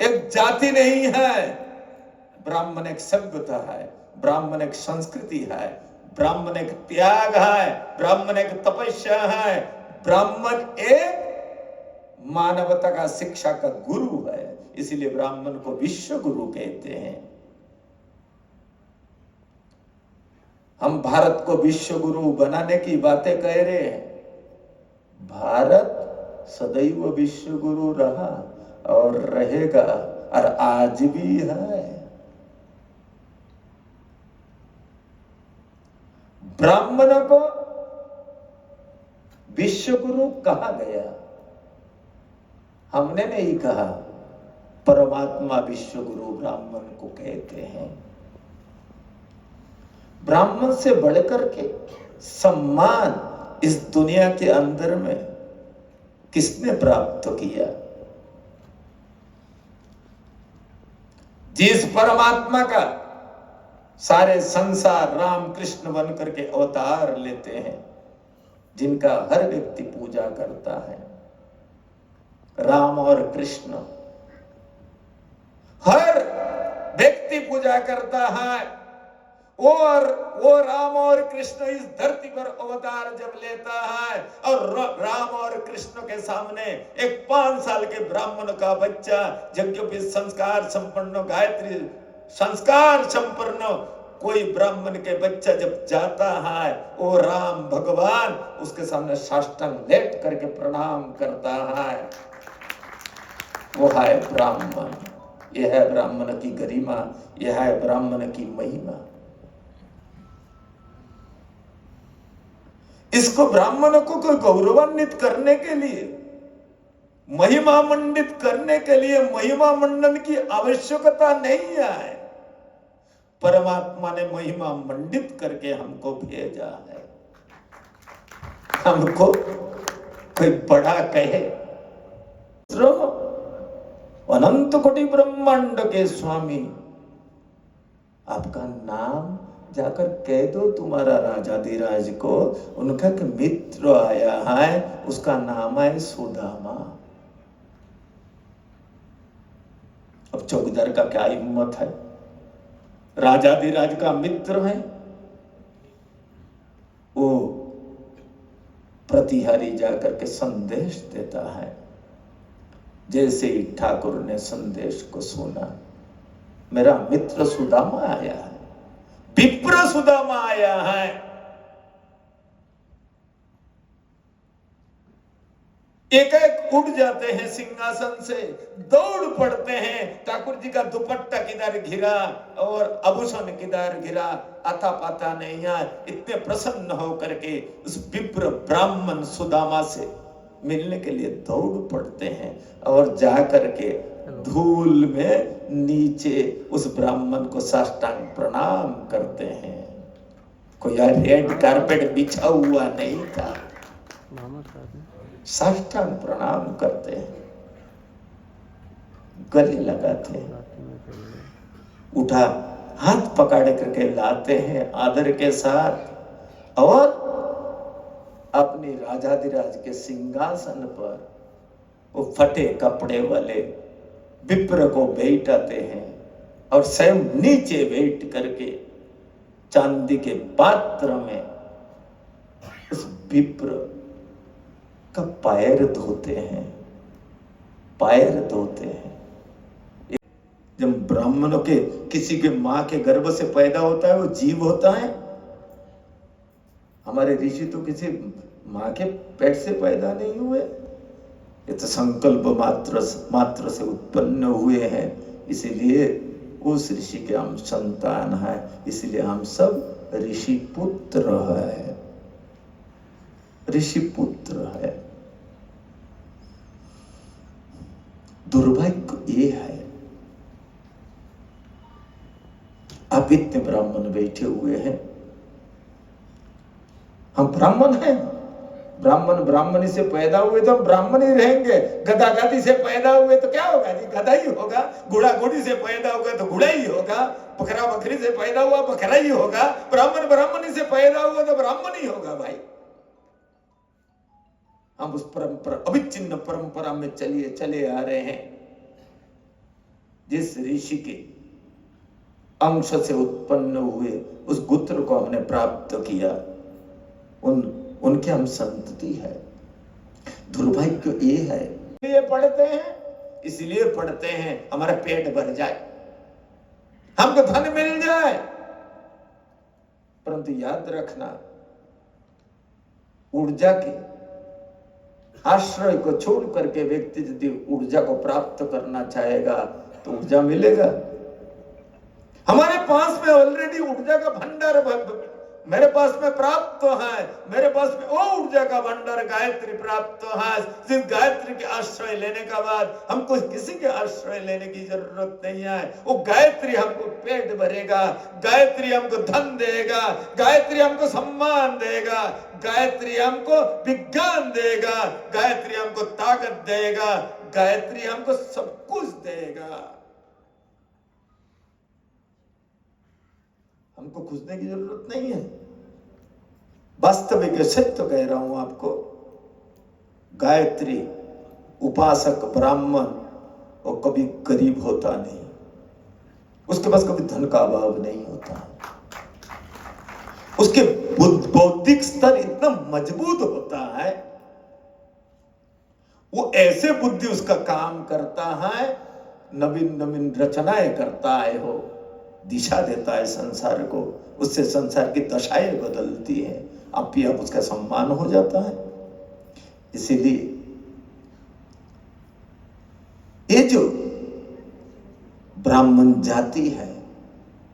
एक जाति नहीं है। ब्राह्मण एक सभ्यता है, ब्राह्मण एक संस्कृति है, ब्राह्मण एक त्याग है, ब्राह्मण एक तपस्या है, ब्राह्मण एक मानवता का शिक्षा का गुरु है। इसलिए ब्राह्मण को विश्व गुरु कहते हैं। हम भारत को विश्व गुरु बनाने की बातें कह रहे हैं। भारत सदैव विश्व गुरु रहा और रहेगा और आज भी है। ब्राह्मणों को विश्व गुरु कहा गया, हमने नहीं कहा। परमात्मा विश्व गुरु ब्राह्मण को कहते हैं। ब्राह्मण से बढ़कर के सम्मान इस दुनिया के अंदर में किसने प्राप्त किया? जिस परमात्मा का सारे संसार राम कृष्ण बन करके अवतार लेते हैं, जिनका हर व्यक्ति पूजा करता है, राम और कृष्ण हर व्यक्ति पूजा करता है। और वो राम और कृष्ण इस धरती पर अवतार जब लेता है और राम और कृष्ण के सामने एक 5 साल के ब्राह्मण का बच्चा यज्ञोपवीत संस्कार संपन्न गायत्री संस्कार संपन्न कोई ब्राह्मण के बच्चा जब जाता है, वो राम भगवान उसके सामने साष्टांग लेट करके प्रणाम करता है। वो है ब्राह्मण। यह है ब्राह्मण की गरिमा, यह है ब्राह्मण की महिमा। इसको ब्राह्मणों को कोई गौरवान्वित करने के लिए, महिमा मंडित करने के लिए महिमा मंडन की आवश्यकता नहीं है। परमात्मा ने महिमा मंडित करके हमको भेजा है। हमको कोई बड़ा कहे, अनंत कोटि ब्रह्मांड के स्वामी, आपका नाम जाकर कह दो तुम्हारा राजाधिराज को। उनका एक मित्र आया है, उसका नाम है सुदामा। अब चौकीदार का क्या हिम्मत है? राजाधिराज का मित्र है, वो प्रतिहारी जाकर के संदेश देता है। जैसे ही ठाकुर ने संदेश को सुना, मेरा मित्र सुदामा आया है, विप्र सुदामा आया है। एक उठ जाते हैं सिंहासन से, दौड़ पड़ते हैं। ठाकुर जी का दुपट्टा किधर घिरा और आभूषण किधर घिरा, आता पाता नहीं है। इतने प्रसन्न होकर के उस विप्र ब्राह्मण सुदामा से मिलने के लिए दौड़ पड़ते हैं और जाकर के धूल में नीचे उस ब्राह्मण को साष्टांग प्रणाम करते हैं। कोई रेड कारपेट बिछा हुआ नहीं था, साष्टांग प्रणाम करते हैं, गले लगाते हैं, उठा हाथ पकड़ करके लाते हैं आदर के साथ और अपने राजाधिराज के सिंहासन पर वो फटे कपड़े वाले विप्र को बैठाते हैं और स्वयं नीचे बैठ करके चांदी के पात्र में उस विप्र का पैर धोते हैं, पैर धोते हैं। जब ब्राह्मणों के किसी के मां के गर्भ से पैदा होता है, वो जीव होता है। हमारे ऋषि तो किसी मां के पेट से पैदा नहीं हुए, ये तो संकल्प मात्र से उत्पन्न हुए हैं। इसीलिए उस ऋषि के हम संतान हैं, इसलिए हम सब ऋषि पुत्र है, ऋषि पुत्र है। दुर्भाग्य ये है, अब इतने ब्राह्मण बैठे हुए हैं, हम ब्राह्मण हैं, ब्राह्मण ब्राह्मणी से पैदा हुए तो हम ब्राह्मण ही रहेंगे। गधा गधी से पैदा हुए तो क्या होगा जी? गधा ही होगा। घोड़ा घोड़ी से पैदा हुआ तो घोड़ा ही होगा। बकरा बकरी से पैदा हुआ बकरा ही होगा। ब्राह्मण ब्राह्मणी से पैदा हुआ तो ब्राह्मण ही होगा भाई। हम उस परंपरा, अविच्छिन्न परंपरा में चले आ रहे हैं। जिस ऋषि के अंश से उत्पन्न हुए उस गुत्र को हमने प्राप्त किया, उनके हम संतति है। दुर्भाग्य ये है, ये पढ़ते हैं, इसलिए पढ़ते हैं हमारा पेट भर जाए, हमको धन मिल जाए। परंतु याद रखना, ऊर्जा के आश्रय को छोड़ करके व्यक्ति यदि ऊर्जा को प्राप्त करना चाहेगा तो ऊर्जा मिलेगा। हमारे पास में ऑलरेडी ऊर्जा का भंडार मेरे पास में प्राप्त तो है, मेरे पास में वो ऊर्जा का भंडार गायत्री प्राप्त तो है। जिस गायत्री के आश्रय लेने का बाद हमको किसी के आश्रय लेने की जरूरत नहीं है। वो गायत्री हमको पेट भरेगा, गायत्री हमको धन देगा, गायत्री हमको सम्मान देगा, गायत्री हमको विज्ञान देगा, गायत्री हमको ताकत देगा, गायत्री हमको सब कुछ देगा। हमको खोजने की जरूरत नहीं है। वास्तविक सत्य कह रहा हूं आपको, गायत्री उपासक ब्राह्मण वो कभी गरीब होता नहीं, उसके पास कभी धन का अभाव नहीं होता, उसके बौद्धिक स्तर इतना मजबूत होता है, वो ऐसे बुद्धि उसका काम करता है, नवीन नवीन रचनाएं करता है, हो दिशा देता है संसार को, उससे संसार की दशाएं बदलती है, आप ही आप उसका सम्मान हो जाता है। इसीलिए ये जो ब्राह्मण जाति है,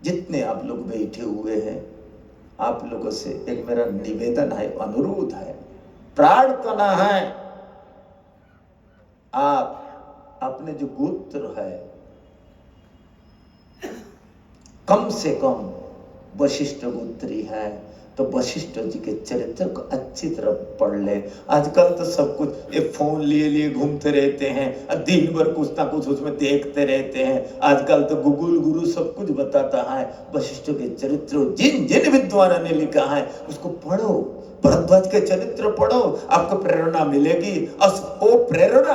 जितने आप लोग बैठे हुए हैं, आप लोगों से एक मेरा निवेदन है, अनुरोध है, प्रार्थना है, आप अपने जो गोत्र है कम से कम वशिष्ठ गोत्री है तो वशिष्ठ जी के चरित्र को अच्छी तरह पढ़ ले। आजकल तो सब कुछ एक फोन लिए लिए घूमते रहते हैं, दिन भर कुछ ना कुछ उसमें देखते रहते हैं। आजकल तो गूगल गुरु सब कुछ बताता है। वशिष्ठ के चरित्र जिन जिन विद्वानों ने लिखा है उसको पढ़ो, भरद्वाज के चरित्र पढ़ो, आपको प्रेरणा मिलेगी। और वो प्रेरणा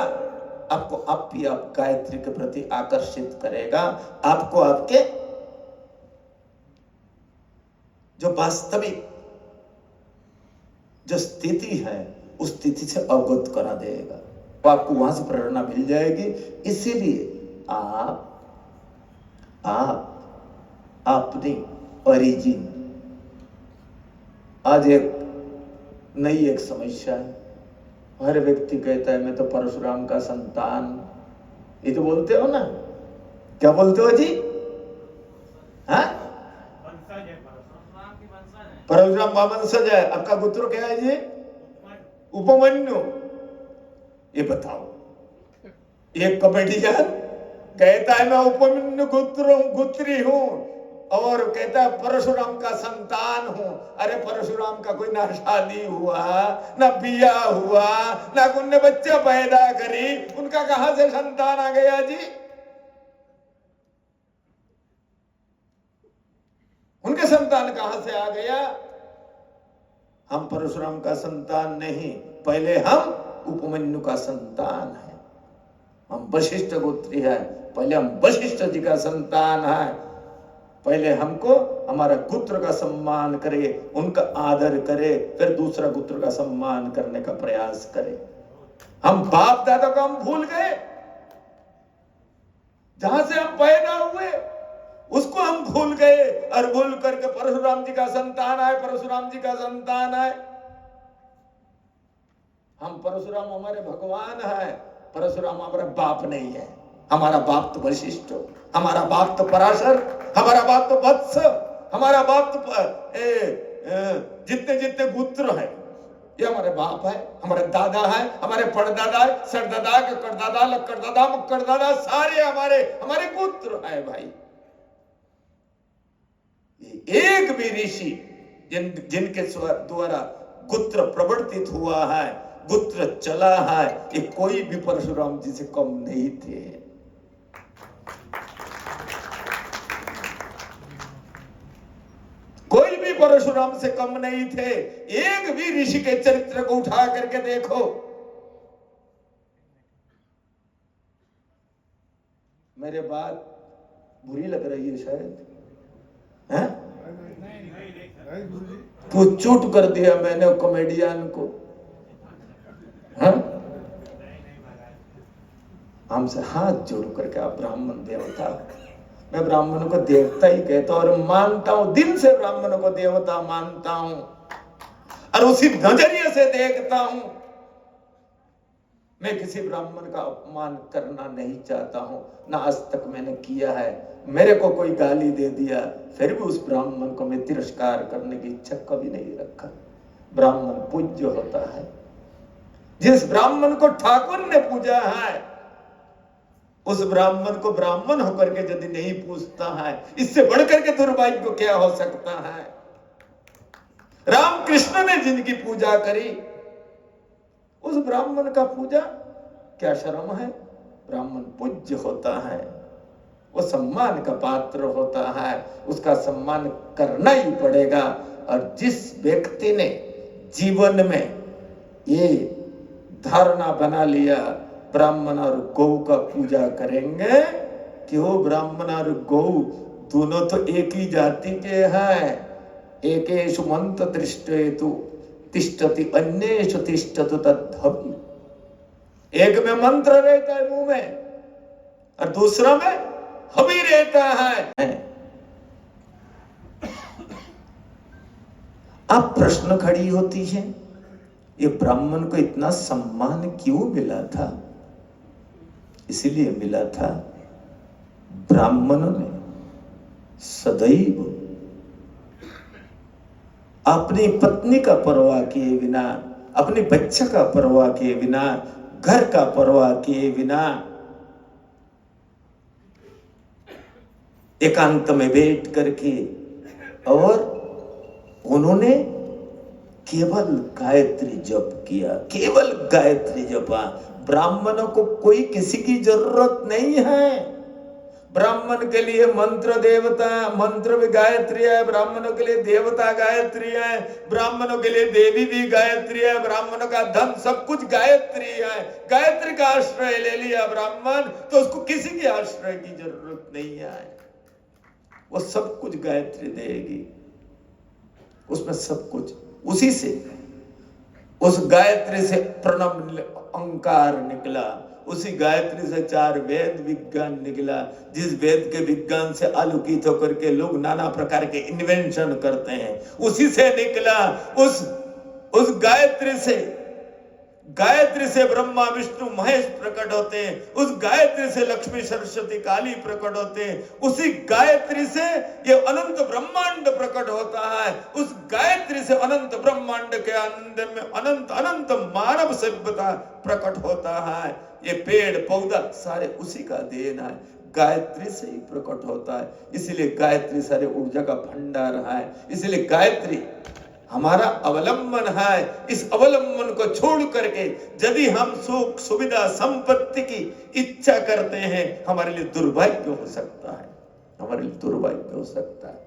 आपको आप ही आप गायत्री के प्रति आकर्षित करेगा, आपको आपके जो वास्तविक जो स्थिति है उस स्थिति से अवगत करा देगा, तो आपको वहां से प्रेरणा मिल जाएगी। इसीलिए आप अपनी ओरिजिन, आज एक नई एक समस्या है, हर व्यक्ति कहता है मैं तो परशुराम का संतान, ये तो बोलते हो ना, क्या बोलते हो जी? हाँ, परशुराम का वंशज है। आपका गोत्र क्या है जी? उपमन्यु। ये बताओ, एक कॉमेडियन कहता है मैं उपमन्यु गोत्री हूं और कहता है परशुराम का संतान हूं। अरे परशुराम का कोई ना शादी हुआ, ना बिया हुआ, ना उनने बच्चा पैदा करी, उनका कहां से संतान आ गया जी? उनके संतान कहां से आ गया? हम परशुराम का संतान नहीं, पहले हम उपमन्यु का संतान है। हम वशिष्ठ गोत्री है, पहले हम वशिष्ठ जी का संतान है। पहले हमको हमारा गोत्र का सम्मान करे, उनका आदर करे, फिर दूसरा गोत्र का सम्मान करने का प्रयास करे। हम बाप दादा को हम भूल गए, जहां से हम पैदा हुए उसको हम भूल गए और भूल करके परशुराम जी का संतान है, परशुराम जी का संतान है। हम परशुराम हमारे भगवान है, परशुराम हमारा बाप नहीं है। हमारा बाप तो वशिष्ठ, हमारा बाप तो पराशर, हमारा बाप तो वत्स, हमारा बाप तो जितने जितने गोत्र है ये हमारे बाप है, हमारे दादा है, हमारे परदादा है, सरदादा, कक्कड़दादा, लक्कड़दादा, मक्कड़दादा, सारे हमारे हमारे गोत्र है भाई। एक भी ऋषि जिनके द्वारा गोत्र प्रवर्तित हुआ है, गोत्र चला है, ये कोई भी परशुराम जी से कम नहीं थे। कोई भी परशुराम से कम नहीं थे। एक भी ऋषि के चरित्र को उठा करके देखो। मेरे बात बुरी लग रही है शायद, हैं? क्यों चूट कर दिया मैंने कॉमेडियन को, हैं? हमसे हाथ जोड़ करके आप ब्राह्मण देवता, मैं ब्राह्मणों को देवता ही कहता हूं और मानता हूं, दिल से ब्राह्मणों को देवता मानता हूं और उसी नजरिए से देखता हूं। मैं किसी ब्राह्मण का अपमान करना नहीं चाहता हूं, ना आज तक मैंने किया है। मेरे को कोई गाली दे दिया फिर भी उस ब्राह्मण को मैं तिरस्कार करने की इच्छा कभी नहीं रखा। ब्राह्मण पूज्य होता है। जिस ब्राह्मण को ठाकुर ने पूजा है उस ब्राह्मण को ब्राह्मण होकर के यदि नहीं पूछता है, इससे बढ़कर के दुर्भाग्य क्या हो सकता है। रामकृष्ण ने जिनकी पूजा करी उस ब्राह्मण का पूजा क्या शर्म है। ब्राह्मण पूज्य होता है, वो सम्मान का पात्र होता है, उसका सम्मान करना ही पड़ेगा। और जिस व्यक्ति ने जीवन में ये धारणा बना लिया ब्राह्मण और गौ का पूजा करेंगे कि वो ब्राह्मण और गौ दोनों तो एक ही जाति के हैं, एकेषु मंत्र दृष्टेतु तिष्ठति अन्येषु तिष्ठतु तद्धवि। एक में मंत्र रहता है मुंह में और दूसरा में हवि रहता है। अब प्रश्न खड़ी होती है, ये ब्राह्मण को इतना सम्मान क्यों मिला था? इसलिए मिला था ब्राह्मणों ने सदैव अपनी पत्नी का परवाह किए बिना, अपने बच्चे का परवाह किए बिना, घर का परवाह किए बिना एकांत में बैठ करके और उन्होंने केवल गायत्री जप किया, केवल गायत्री जपा। ब्राह्मणों को कोई किसी की जरूरत नहीं है। ब्राह्मण के लिए मंत्र देवता, मंत्र भी गायत्री है, ब्राह्मणों के लिए देवता गायत्री है, ब्राह्मणों के लिए देवी भी गायत्री है, ब्राह्मणों का धन सब कुछ गायत्री है। गायत्री का आश्रय ले लिया ब्राह्मण तो उसको किसी के आश्रय की जरूरत नहीं है, वो सब कुछ गायत्री देगी। उसमें सब कुछ उसी से, उस गायत्री से प्रणव अंकार निकला, उसी गायत्री से 4 वेद विज्ञान निकला। जिस वेद के विज्ञान से आलोकित होकर के लोग नाना प्रकार के इन्वेंशन करते हैं, उसी से निकला। उस गायत्री से ब्रह्मा विष्णु महेश प्रकट होते हैं, उस गायत्री से लक्ष्मी सरस्वती काली प्रकट होते हैं, उसी गायत्री से ये अनंत ब्रह्मांड प्रकट होता है, उस गायत्री से अनंत ब्रह्मांड के अंदर में अनंत अनंत मानव सभ्यता प्रकट होता है। ये पेड़ पौधा सारे उसी का देन है, गायत्री से ही प्रकट होता है। इसलिए गायत्री सारे ऊर्जा का भंडार है, इसलिए गायत्री हमारा अवलंबन है। इस अवलंबन को छोड़ करके यदि हम सुख सुविधा संपत्ति की इच्छा करते हैं, हमारे लिए दुर्भाग्य हो सकता है, हमारे लिए दुर्भाग्य हो सकता है।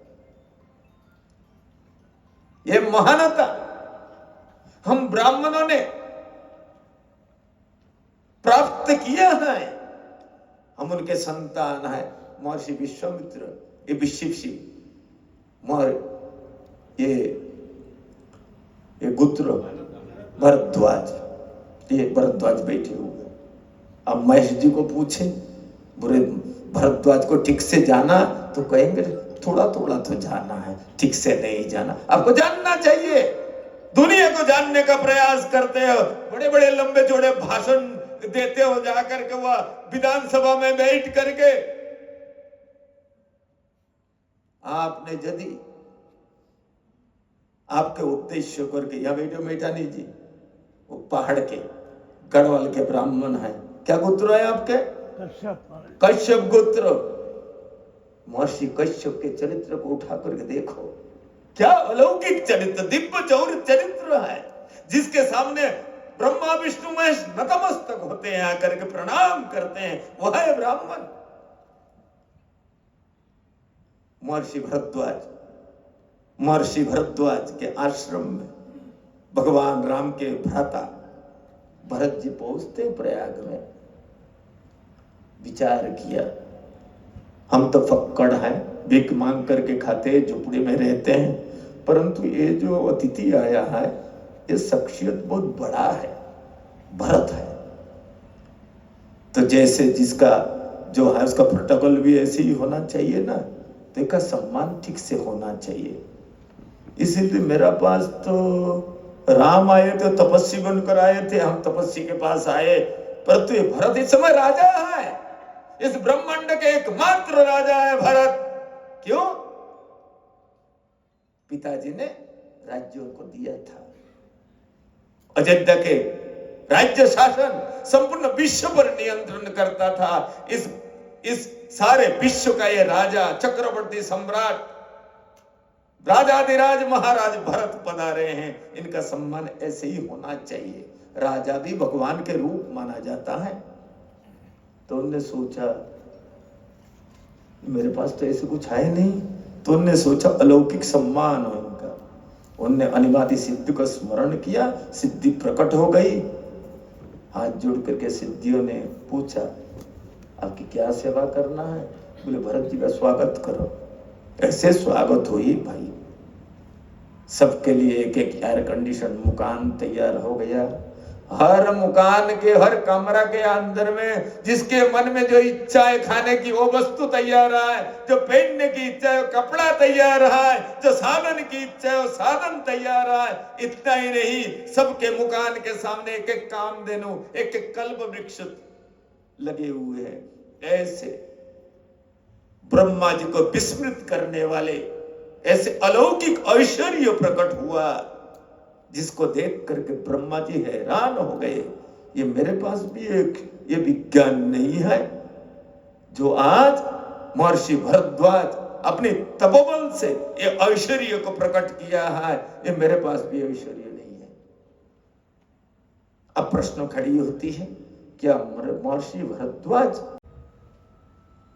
यह महानता हम ब्राह्मणों ने प्राप्त किया है, हम उनके संतान है। महर्षि विश्वामित्र, ये विशिष्य ये गुत्र भरद्वाज, ये भरद्वाज बैठे हुए। अब महेश जी को पूछे, बुरे भरद्वाज को ठीक से जाना तो कहेंगे थोड़ा थोड़ा तो जाना है, ठीक से नहीं जाना। आपको जानना चाहिए, दुनिया को जानने का प्रयास करते हो, बड़े बड़े लंबे चौड़े भाषण देते हो जाकर के वह विधानसभा में बैठ करके। आपने यदि आपके उद्देश्य करके, या बेटो मेटानी जी वो पहाड़ के गढ़वाल के ब्राह्मण है, क्या गोत्र है आपके? कश्यप गोत्र। महर्षि कश्यप के चरित्र को उठा करके देखो, क्या अलौकिक चरित्र, दिव्य चरित्र है, जिसके सामने ब्रह्मा विष्णु महेश नतमस्तक होते हैं, आकर के प्रणाम करते हैं, वह है ब्राह्मण। महर्षि भरद्वाज के आश्रम में भगवान राम के भ्राता भरत जी पहुंचते प्रयाग में, विचार किया हम तो फक्कड़ हैं, भीख मांग करके खाते, झुपड़ी में रहते हैं, परंतु ये जो अतिथि आया है ये शख्सियत बहुत बड़ा है, भरत है। तो जैसे जिसका जो है उसका प्रोटोकॉल भी ऐसे ही होना चाहिए ना, तो इसका सम्मान ठीक से होना चाहिए। इसीलिए मेरा पास तो राम आए थे, तपस्वी बनकर आए थे, हम तपस्वी के पास आए, परंतु ये भरत इस समय राजा है, इस ब्रह्मांड के एकमात्र राजा है भरत। क्यों? पिताजी ने राज्यों को दिया था, अयोध्या के राज्य शासन संपूर्ण विश्व पर नियंत्रण करता था। इस सारे विश्व का ये राजा, चक्रवर्ती सम्राट, राजाधिराज महाराज भरत पधारे हैं, इनका सम्मान ऐसे ही होना चाहिए। राजा भी भगवान के रूप माना जाता है। तो उनने सोचा मेरे पास तो ऐसे कुछ है नहीं, तो उनने सोचा अलौकिक सम्मान हो इनका। उनने अनिवार्य सिद्धि का स्मरण किया, सिद्धि प्रकट हो गई। हाथ जोड़ करके सिद्धियों ने पूछा आपकी क्या सेवा करना है? बोले भरत जी का स्वागत करो। ऐसे स्वागत हुई भाई, सबके लिए एक एक एयर कंडीशन मकान तैयार हो गया। हर मकान के हर कमरा के अंदर में जिसके मन में जो इच्छा है खाने की वो वस्तु तैयार है, जो पहनने की इच्छा है वो कपड़ा तैयार है, जो साधन की इच्छा है वो साधन तैयार है। इतना ही नहीं, सबके मकान के सामने एक एक कामधेनु, एक एक कल्प वृक्ष लगे हुए हैं। ऐसे ब्रह्मा जी को विस्मृत करने वाले ऐसे अलौकिक ऐश्वर्य प्रकट हुआ, जिसको देख करके ब्रह्मा जी हैरान हो गए। ये मेरे पास भी एक ये विज्ञान नहीं है जो आज महर्षि भरद्वाज अपने तपोबल से ये ऐश्वर्य को प्रकट किया है, ये मेरे पास भी ऐश्वर्य नहीं है। अब प्रश्न खड़ी होती है, क्या महर्षि भरद्वाज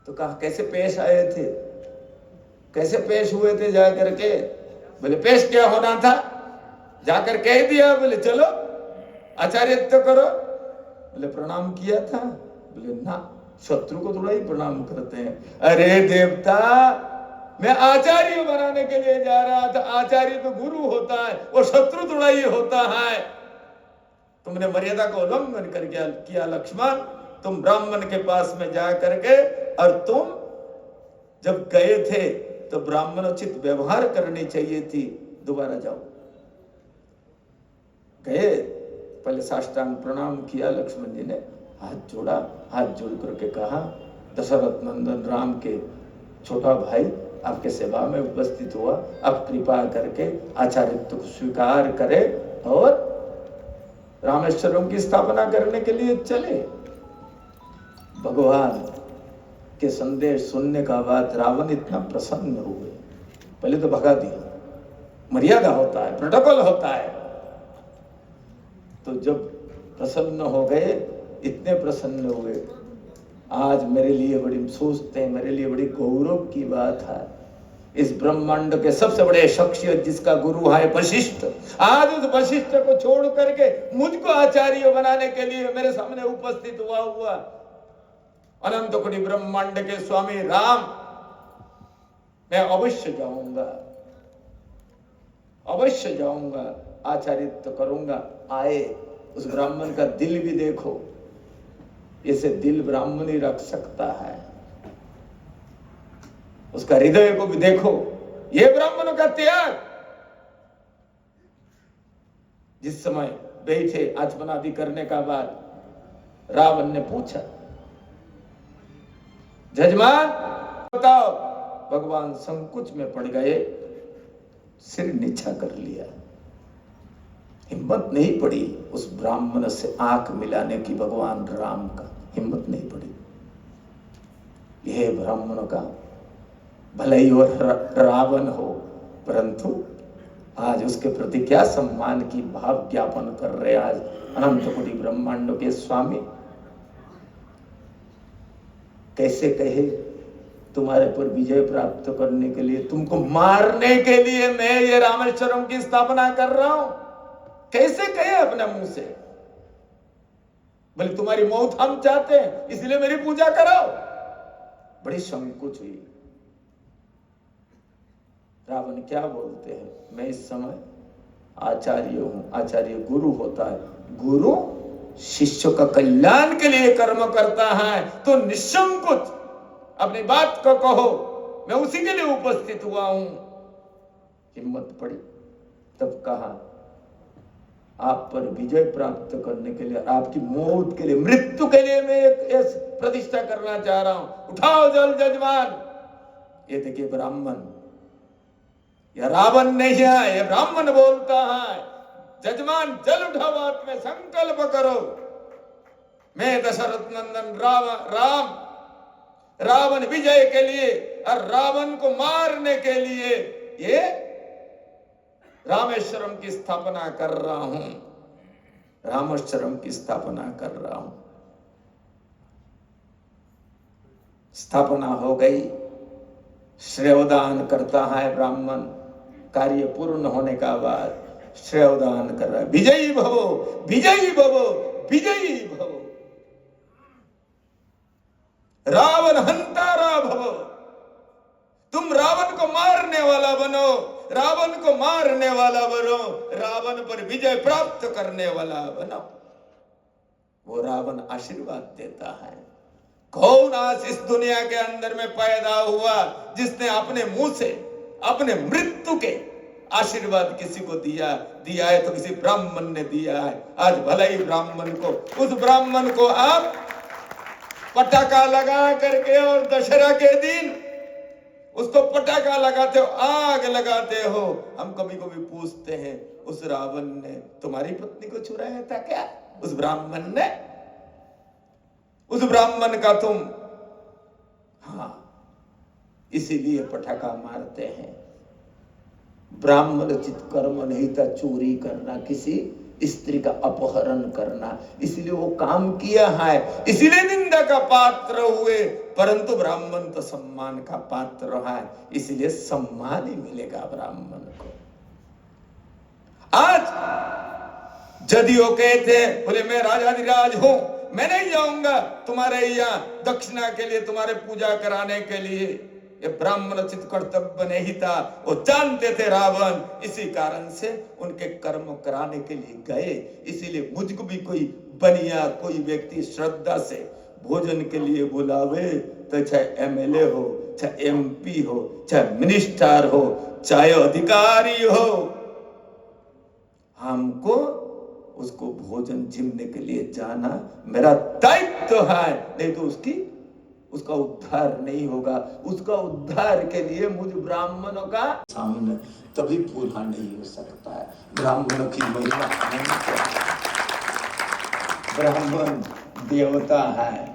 तो कहा कैसे पेश आए थे, कैसे पेश हुए थे जाकर के? बोले पेश क्या होना था, जाकर कह दिया। बोले चलो आचार्यत्व करो। बोले प्रणाम किया था? बोले ना, शत्रु को थोड़ा ही प्रणाम करते हैं। अरे देवता, मैं आचार्य बनाने के लिए जा रहा था, आचार्य तो गुरु होता है, वो शत्रु थोड़ा ही होता है। तुमने मर्यादा को उल्लंघन कर किया लक्ष्मण। तुम ब्राह्मण के पास में जा करके, और तुम जब गए थे तो ब्राह्मणोचित व्यवहार करनी चाहिए थी, दोबारा जाओ। गए, पहले साष्टांग प्रणाम किया, लक्ष्मण जी ने हाथ जोड़ा, हाथ जोड़ करके कहा दशरथ नंदन राम के छोटा भाई आपके सेवा में उपस्थित हुआ, अब कृपा करके आचार्यत्व को स्वीकार करे और रामेश्वरम की स्थापना करने के लिए चले। भगवान के संदेश सुनने का बाद रावण इतना प्रसन्न हुए, पहले तो भगा दिया, मर्यादा होता है, प्रोटोकॉल होता है। तो जब प्रसन्न हो गए, इतने प्रसन्न हुए, आज मेरे लिए बड़ी सोचते हैं, मेरे लिए बड़ी गौरव की बात है, इस ब्रह्मांड के सबसे बड़े शख्सियत जिसका गुरु है वशिष्ठ, आज उस वशिष्ठ को छोड़ करके मुझको आचार्य बनाने के लिए मेरे सामने उपस्थित हुआ अनंत कोटि ब्रह्मांड के स्वामी राम, मैं अवश्य जाऊंगा, आचार्यत्व करूंगा। आए, उस ब्राह्मण का दिल भी देखो, इसे दिल ब्राह्मण ही रख सकता है, उसका हृदय को भी देखो, ये ब्राह्मणों का त्याग। जिस समय बैठे आचमनादि करने का बाद रावण ने पूछा जजमान बताओ, भगवान संकुच में पड़ गए, सिर नीचा कर लिया, हिम्मत नहीं पड़ी उस ब्राह्मण से आंख मिलाने की, भगवान राम का हिम्मत नहीं पड़ी। यह ब्राह्मणों का भले ही और रावण हो, परंतु आज उसके प्रति क्या सम्मान की भाव ज्ञापन कर रहे आज अनंत कोटि ब्रह्मांडों के स्वामी। कैसे कहे तुम्हारे पर विजय प्राप्त करने के लिए, तुमको मारने के लिए मैं ये रामेश्वरम की स्थापना कर रहा हूं, कैसे कहे अपने मुंह से? बोले तुम्हारी मौत हम चाहते हैं, इसलिए मेरी पूजा कराओ। बड़ी संकुच हुई। रावण क्या बोलते हैं, मैं इस समय आचार्य हूं। आचार्य गुरु होता है, गुरु शिष्य का कल्याण के लिए कर्म करता है, तो निसंकोच अपनी बात को कहो, मैं उसी के लिए उपस्थित हुआ हूं। हिम्मत पड़ी, तब कहा आप पर विजय प्राप्त करने के लिए, आपकी मौत के लिए, मृत्यु के लिए मैं एक प्रतिष्ठा करना चाह रहा हूं। उठाओ जल जजमान। ये देखिए ब्राह्मण, यह रावण नहीं है, यह ब्राह्मण बोलता है, जजमान जल उठाओ, हाथ में संकल्प करो, मैं दशरथ नंदन रावण विजय के लिए और रावण को मारने के लिए ये रामेश्वरम की स्थापना कर रहा हूं, रामेश्वरम की स्थापना कर रहा हूं। स्थापना हो गई, श्रेयोदान करता है ब्राह्मण। कार्य पूर्ण होने का बाद श्रेयोदान कर रहा है, विजयी भवो विजयी भवो विजयी भवो, रावण हंतारा भवो, तुम रावण को मारने वाला बनो, रावण को मारने वाला बनो, रावण पर विजय प्राप्त करने वाला बनो। वो रावण आशीर्वाद देता है। कौन आज इस दुनिया के अंदर में पैदा हुआ जिसने अपने मुंह से अपने मृत्यु के आशीर्वाद किसी को दिया है तो किसी ब्राह्मण ने दिया है। आज भले ही ब्राह्मण को, उस ब्राह्मण को आप पटाखा लगा करके और दशहरा के दिन उसको पटाखा लगाते हो, आग लगाते हो। हम कभी कभी पूछते हैं, उस रावण ने तुम्हारी पत्नी को चुराया था क्या? उस ब्राह्मण ने, उस ब्राह्मण का तुम, हाँ, इसीलिए पटाखा मारते हैं। ब्राह्मण चित कर्म नहीं था चोरी करना, किसी स्त्री का अपहरण करना, इसलिए वो काम किया है, इसलिए निंदा का पात्र हुए। परंतु ब्राह्मण तो सम्मान का पात्र है, इसलिए सम्मान ही मिलेगा ब्राह्मण को। आज जदियो कहते, बोले मैं राजाधिराज हूं, मैं नहीं जाऊंगा तुम्हारे यहाँ दक्षिणा के लिए, तुम्हारे पूजा कराने के लिए। ये ब्राह्मणोचित कर्तव्य नहीं था, वो जानते थे रावण, इसी कारण से उनके कर्म कराने के लिए गए। इसीलिए मुझको भी कोई बनिया, कोई व्यक्ति श्रद्धा से भोजन के लिए बुलावे, तो चाहे एमएलए हो, चाहे एमपी हो, चाहे मिनिस्टर हो, चाहे अधिकारी हो, हमको उसको भोजन जिमने के लिए जाना मेरा दायित्व है। नहीं तो उसका उद्धार नहीं होगा। उसका उद्धार के लिए मुझ ब्राह्मणों का सामने तभी पूरा नहीं हो सकता है। ब्राह्मणों की महिमा, ब्राह्मण देवता है।